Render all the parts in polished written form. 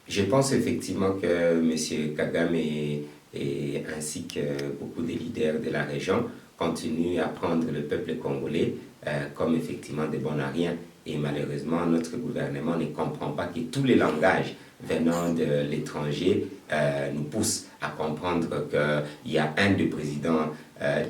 Je pense effectivement que M. Kagame ainsi que beaucoup des leaders de la région continuent à prendre le peuple congolais comme effectivement des bons à rien. Et malheureusement, notre gouvernement ne comprend pas que tous les langages venant de l'étranger nous poussent à comprendre qu'il y a un des présidents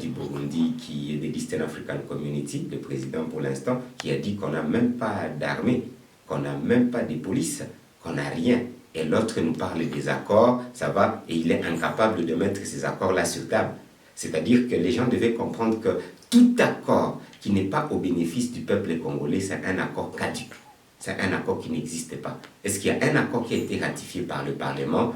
du Burundi qui est de l'Eastern African Community, le président pour l'instant, qui a dit qu'on n'a même pas d'armée, qu'on n'a même pas de police, qu'on n'a rien. Et l'autre nous parle des accords, ça va, et il est incapable de mettre ces accords-là sur table. C'est-à-dire que les gens devaient comprendre que tout accord qui n'est pas au bénéfice du peuple congolais, c'est un accord caduc. C'est un accord qui n'existe pas. Est-ce qu'il y a un accord qui a été ratifié par le Parlement,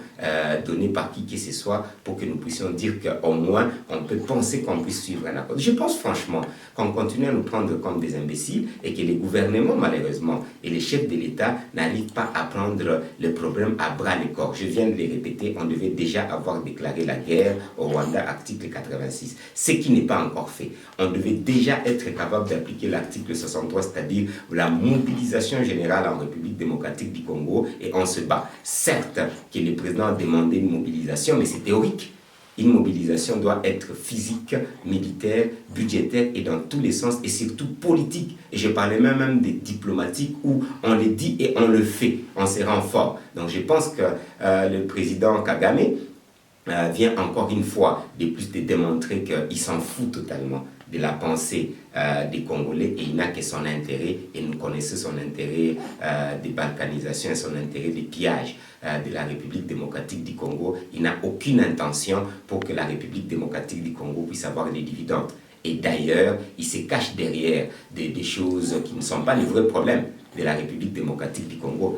donné par qui que ce soit, pour que nous puissions dire qu'au moins, on peut penser qu'on puisse suivre un accord? Je pense franchement qu'on continue à nous prendre comme des imbéciles et que les gouvernements, malheureusement, et les chefs de l'État n'arrivent pas à prendre le problème à bras le corps. Je viens de les répéter, on devait déjà avoir déclaré la guerre au Rwanda, article 86, ce qui n'est pas encore fait. On devait déjà être capable d'appliquer l'article 63, c'est-à-dire la mobilisation générale en République démocratique du Congo, et on se bat. Certes que le président a demandé une mobilisation, mais c'est théorique. Une mobilisation doit être physique, militaire, budgétaire et dans tous les sens, et surtout politique. Et je parlais même des diplomatiques où on le dit et on le fait, on se rend fort. Donc je pense que le président Kagame vient encore une fois de plus de démontrer qu'il s'en fout totalement de la pensée des Congolais, et il n'a que son intérêt, et nous connaissons son intérêt de balkanisation et son intérêt de pillage de la République démocratique du Congo. Il n'a aucune intention pour que la République démocratique du Congo puisse avoir des dividendes. Et d'ailleurs, il se cache derrière des choses qui ne sont pas les vrais problèmes de la République démocratique du Congo.